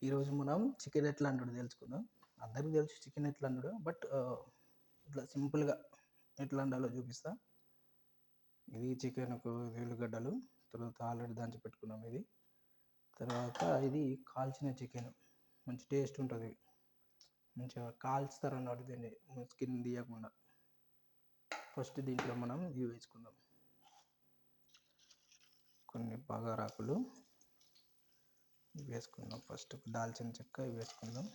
ఈరోజు మనం చికెన్ ఎట్లా అంటాడో తెలుసుకుందాం. అందరికీ తెలుసు చికెన్ ఎట్లా అంటాడో, బట్ ఇట్లా సింపుల్గా ఎట్లా వండాలో చూపిస్తా. ఇది చికెన్ ఉల్లిగడ్డలు, తర్వాత ఆల్రెడీ దంచి పెట్టుకున్నాం. ఇది తర్వాత ఇది కాల్చిన చికెన్, మంచి టేస్ట్ ఉంటుంది. మంచిగా కాల్చుతారు అన్నట్టు దీన్ని స్కిన్ తీయకుండా. ఫస్ట్ దీంట్లో మనం ఇవి వేసుకుందాం. కొన్ని బగారాకులు వేసుకుందాం. ఫస్ట్ దాల్చిన చెక్క ఇవి వేసుకుందాం.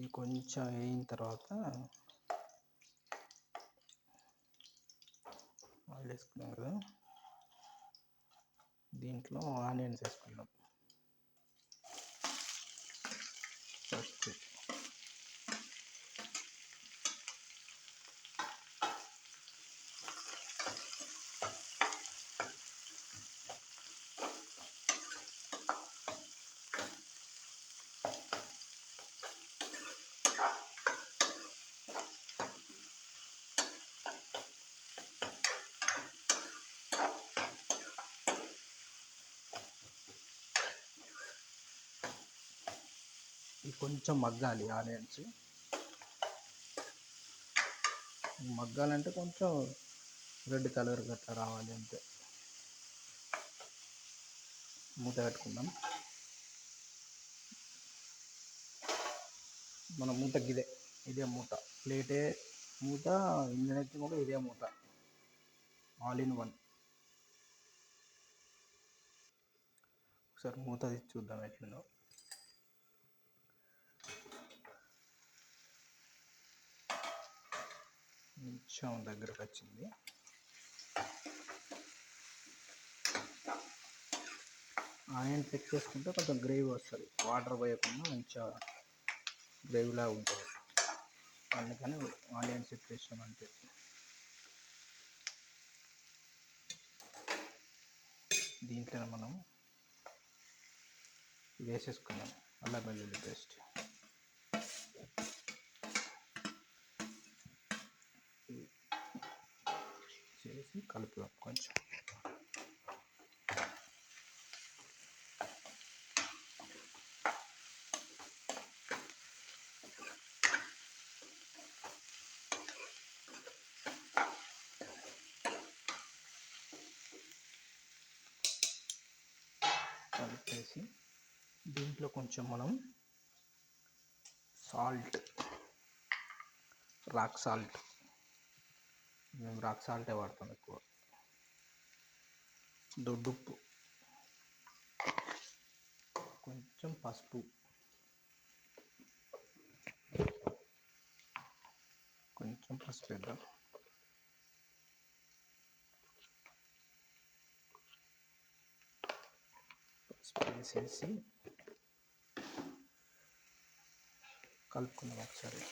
ఇది కొంచెం వేయిన తర్వాత ఆయిల్ వేసుకున్నాం కదా, దీంట్లో ఆనియన్స్ వేసుకుందాం. ఫస్ట్ ఇది కొంచెం మగ్గాలి. ఆనియన్స్ మగ్గాలంటే కొంచెం రెడ్ కలర్ గట్లా రావాలి అంతే. మూత పెట్టుకుందాం. మన మూతకి ఇదే మూత, ప్లేటే మూత, ఇంజనైతే కూడా ఇదే మూత, ఆల్ ఇన్ వన్. ఒకసారి మూత తీసి చూద్దాం ఎట్లుందో. కొంచెం దగ్గరకు వచ్చింది. ఆనియన్ చెక్ చేసుకుంటే కొంచెం గ్రేవీ వస్తుంది, వాటర్ పోయకుండా మంచిగా గ్రేవీలా ఉంటుంది. అందుకని ఆనియన్ చెక్ చేసాం అంతే. దీంట్లో మనం వేసేసుకున్నాం అల్లం వెల్లుల్లి పేస్ట్. చేసి కలుపుదాం కొంచెం. కలిపేసి దీంట్లో కొంచెం మనం సాల్ట్, రాక్ సాల్ట్, మేము రాక్ సాల్టే వాడతాం ఎక్కువ. దొడ్డుప్పు, కొంచెం పసుపు, కొంచెం పసుపు వేద్దాం. పసుపు వేసేసి కలుపుకుందాం ఒకసారి.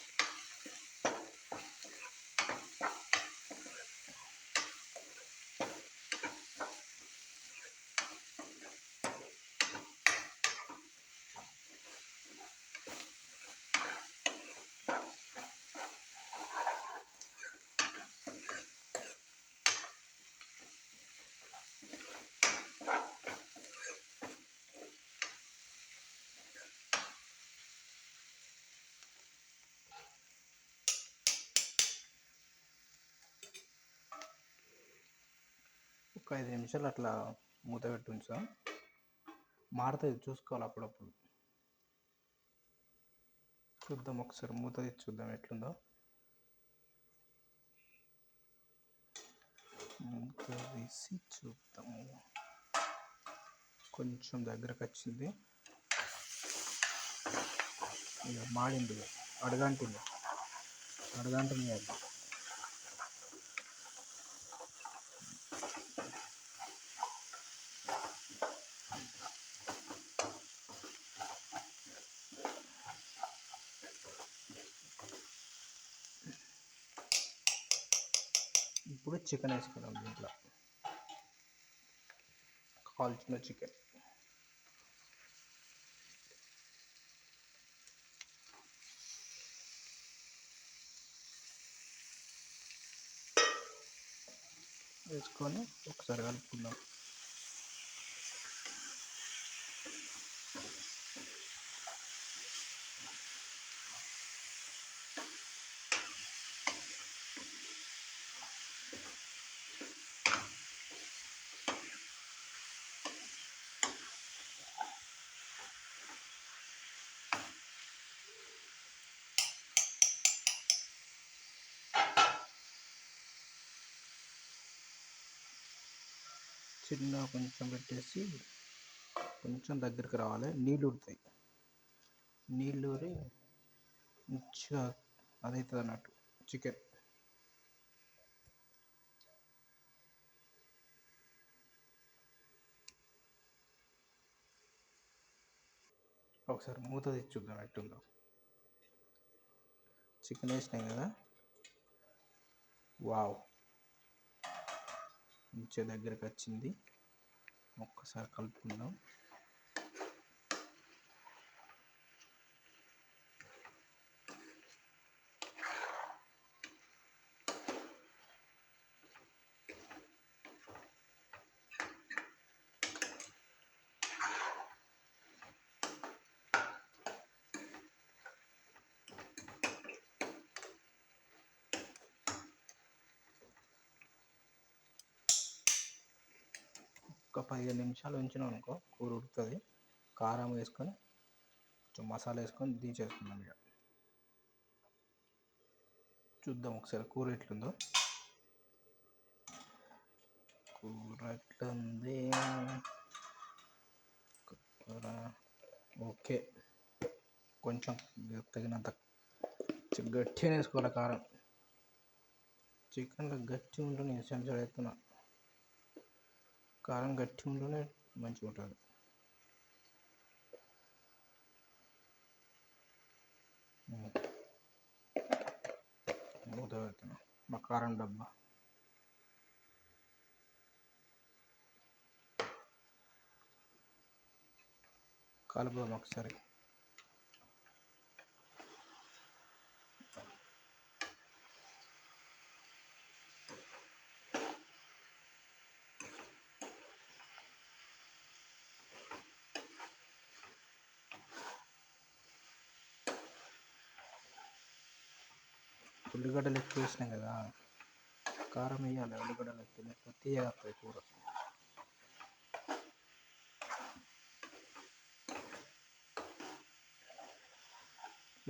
ఒక 5 నిమిషాలు అట్లా మూత పెట్టి ఉంచాం. మారుతుంది, చూసుకోవాలి అప్పుడప్పుడు. చూద్దాం ఒకసారి, మూత తీసి చూద్దాం ఎట్లుందో. మూత తీసి చూద్దాము. కొంచెం దగ్గరకు వచ్చింది. ఇక మాడింది, అడగంటుంది అది. ఇప్పుడు చికెన్ వేసుకున్నాం దీంట్లో, కాల్చిన చికెన్. వేసుకొని ఒకసారి కలుపుకుందాం. చిన్న కొంచెం పెట్టేసి కొంచెం దగ్గరికి రావాలి, నీళ్ళు ఉడతాయి. నీళ్ళు ఊరి మంచిగా అదవుతుంది అన్నట్టు చికెన్. ఒకసారి మూత తెచ్చి చూద్దాం ఎట్టుందో. చికెన్ వేసినాం కదా, వావ్ మంచిగా దగ్గరికి వచ్చింది. ఒక్కసారి కలుపుకుందాం. ఒక 15 నిమిషాలు ఉంచినాం అనుకో, కూర ఉడుకుతుంది. కారం వేసుకొని కొంచెం మసాలా వేసుకొని దించేసుకుందాం. ఇక చూద్దాం ఒకసారి కూర ఎట్లుందో. కూర ఎట్లుంది? కూర ఓకే, కొంచెం తగినంత గట్టిగా వేసుకోవాలి కారం. చికెన్లో గట్టి ఉంటే నేను సెంచర్ అవుతున్నా, కారం గట్టి ఉంటేనే మంచిగా ఉంటుంది. మూత పెడుతున్నా మా కారం డబ్బా. కలుపుదాం ఒకసారి. ఉల్లిగడ్డలు ఎక్కువ వేసినాం కదా, కారం వేయాలి. ఉల్లిగడ్డలు ఎక్కువ తీయగలుగుతాయి కూర.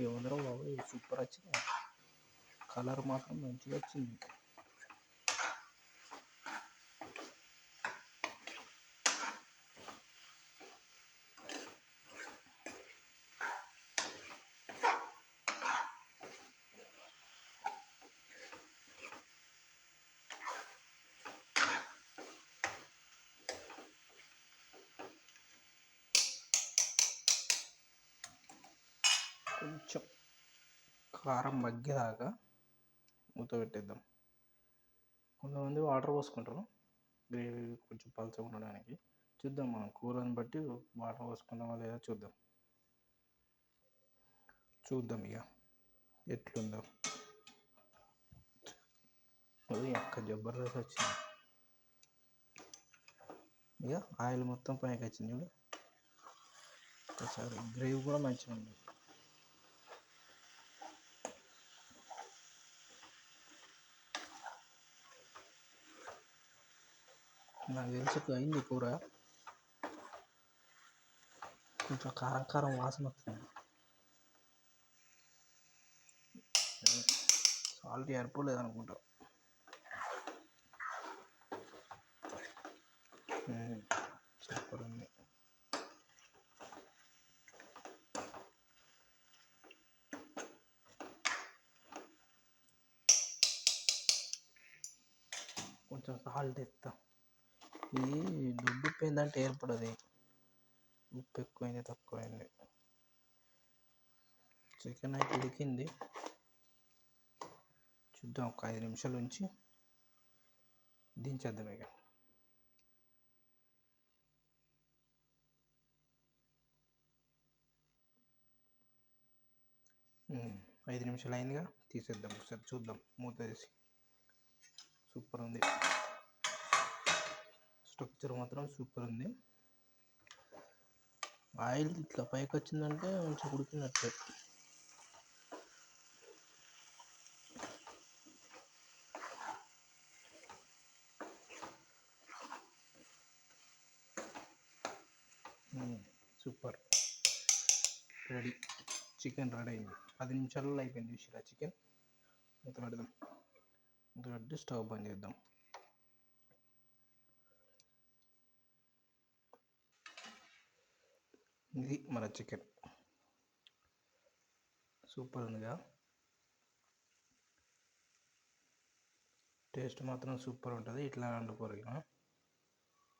ఏముందరో బాబు, సూపర్ వచ్చింది. కలర్ మాత్రం మంచిగా వచ్చింది. కొంచెం కారం మగ్గేదాకా మూత పెట్టేద్దాం. కొంతమంది వాటర్ పోసుకుంటారు గ్రేవీ కొంచెం పలుచగా ఉండడానికి. చూద్దాం, మనం కూరని బట్టి వాటర్ పోసుకుందామా లేదా చూద్దాం. ఇక ఎట్లుందో. అది అక్క జబర్దస్త్ వచ్చింది. ఇక ఆయిల్ మొత్తం పైకి వచ్చింది చూడు. ఒకసారి గ్రేవీ కూడా మంచిగా ఉంది. నాకు తెలిసి అయింది కూర. కొంచెం కారం కారం వాసన వస్తుంది. సాల్ట్ సరిపోలేదు అనుకుంటా. సూపర్ ఉంది. కొంచెం సాల్ట్ ఇస్తా. ఇది దొడ్డు ఉప్పు ఏంటంటే ఏర్పడదు. ఉప్పు ఎక్కువైంది తక్కువైంది. చికెన్ అయితే ఉడికింది. చూద్దాం, ఒక 5 నిమిషాల నుంచి దించేద్దాం ఇక. 5 నిమిషాలు అయిందిగా, తీసేద్దాం ఒకసారి చూద్దాం మూత వేసి. సూపర్ ఉంది, స్ట్రక్చర్ మాత్రం సూపర్ ఉంది. ఆయిల్ ఇట్లా పైకి వచ్చిందంటే మంచిగా ఉడికినట్టే. సూపర్, రెడీ, చికెన్ రెడీ అయింది. 10 నిమిషాలలో అయిపోయింది. చూసిరా చికెన్. మూత పెడదాం, మూత పెట్టి స్టవ్ బంద్ చేద్దాం. ఇది మన చికెన్, సూపర్ ఉందిగా. టేస్ట్ మాత్రం సూపర్ ఉంటుంది. ఇట్లా వండుకోరు ఇక.